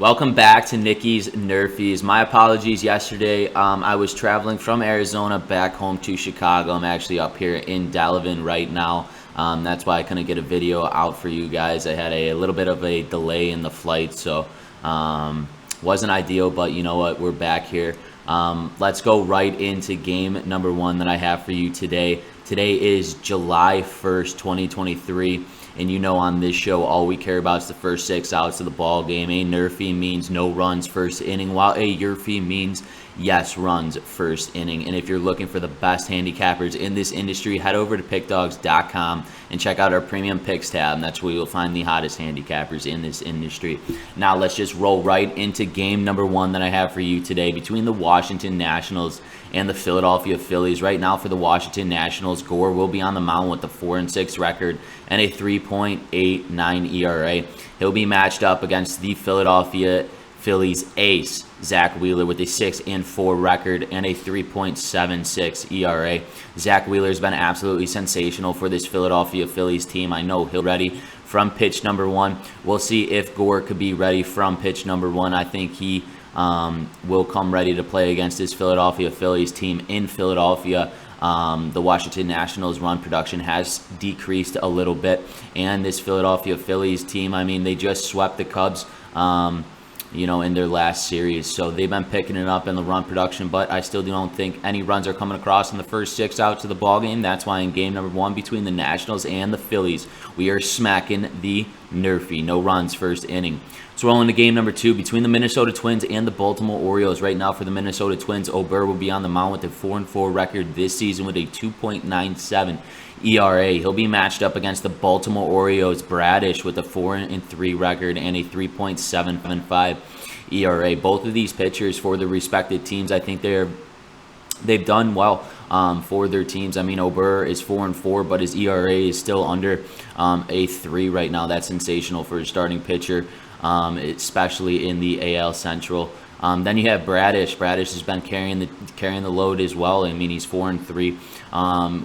Welcome back to Nikki's NRFIs. My apologies yesterday. I was traveling from Arizona back home to Chicago. I'm actually up here in Delavan right now. That's why I couldn't get a video out for you guys. I had a little bit of a delay in the flight, so wasn't ideal, but you know what? We're back here. Let's go right into game number one that I have for you today. Today is July 1st, 2023. And you know, on this show, all we care about is the first 6 outs of the ball game. A NRFI means no runs first inning, while a YRFI means yes runs first inning. And if you're looking for the best handicappers in this industry, head over to Pickdawgz.com and check out our premium picks tab. And that's where you'll find the hottest handicappers in this industry. Now let's just roll right into game number one that I have for you today between the Washington Nationals and the Philadelphia Phillies. Right now for the Washington Nationals, Gore will be on the mound with a 4-6 record and a 3.89 ERA. He'll be matched up against the Philadelphia Phillies ace, Zach Wheeler, with a 6-4 record and a 3.76 ERA. Zach Wheeler's been absolutely sensational for this Philadelphia Phillies team. I know he'll be ready from pitch number one. We'll see if Gore could be ready from pitch number one. I think he will come ready to play against this Philadelphia Phillies team in Philadelphia. The Washington Nationals run production has decreased a little bit, and this Philadelphia Phillies team, I mean, they just swept the Cubs in their last series, so they've been picking it up in the run production, but I still don't think any runs are coming across in the first 6 outs of the ball game. That's why in game number one between the Nationals and the Phillies, we are smacking the NRFI, no runs first inning. So rolling to game number two between the Minnesota Twins and the Baltimore Orioles. Right now for the Minnesota Twins, Ober will be on the mound with a 4-4 record this season with a 2.97 ERA. He'll be matched up against the Baltimore Orioles, Bradish, with a 4-3 record and a 3.75 ERA. Both of these pitchers for the respective teams, I think they've done well for their teams. I mean, Ober is 4-4, but his ERA is still under a 3 right now. That's sensational for a starting pitcher, especially in the AL Central. Then you have Bradish. Bradish has been carrying the load as well. I mean, he's 4-3.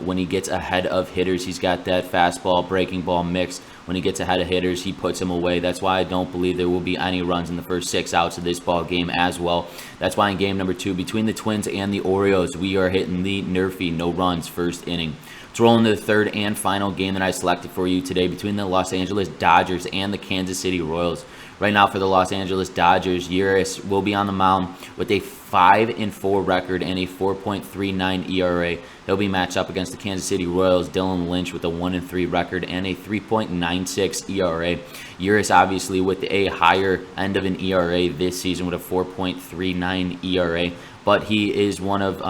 When he gets ahead of hitters, he's got that fastball, breaking ball mix. When he gets ahead of hitters, he puts them away. That's why I don't believe there will be any runs in the first 6 outs of this ball game as well. That's why in game number two between the Twins and the Orioles, we are hitting the NRFI, no runs first inning. Let's roll into the third and final game that I selected for you today between the Los Angeles Dodgers and the Kansas City Royals. Right now for the Los Angeles Dodgers, Urias will be on the mound with a 5-4 record and a 4.39 ERA. He'll be matched up against the Kansas City Royals, Dylan Lynch, with a 1-3 record and a 3.96 ERA. Urias obviously with a higher end of an ERA this season with a 4.39 ERA, but he is one of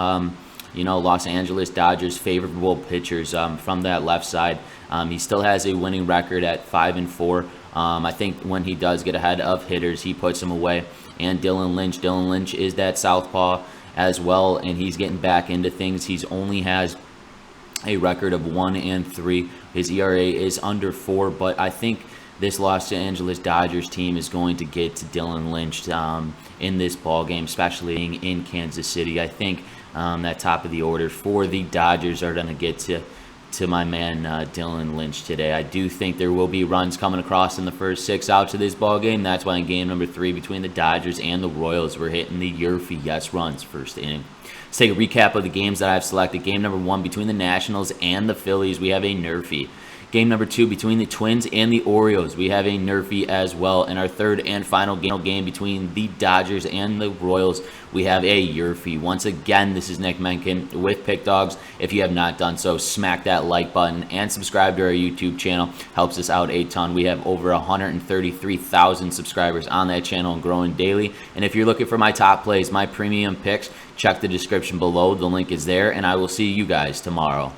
Los Angeles Dodgers' favorable pitchers from that left side. He still has a winning record at 5-4. I think when he does get ahead of hitters, he puts them away. And Dylan Lynch is that southpaw as well, and he's getting back into things. He's only has a record of 1-3. His ERA is under 4, but I think this Los Angeles Dodgers team is going to get to Dylan Lynch in this ball game, especially in Kansas City. I think that top of the order for the Dodgers are going to get to my man Dylan Lynch today. I do think there will be runs coming across in the first 6 outs of this ball game. That's why in game number 3 between the Dodgers and the Royals, we're hitting the YRFI, yes runs first inning. Let's take a recap of the games that I've selected. Game number 1 between the Nationals and the Phillies, we have a NRFI. Game number 2 between the Twins and the Orioles, we have a NRFI as well. And our third and final game between the Dodgers and the Royals, we have a YRFI. Once again, this is Nick Menken with Pickdawgz. If you have not done so, smack that like button and subscribe to our YouTube channel. Helps us out a ton. We have over 133,000 subscribers on that channel and growing daily. And if you're looking for my top plays, my premium picks, check the description below. The link is there, and I will see you guys tomorrow.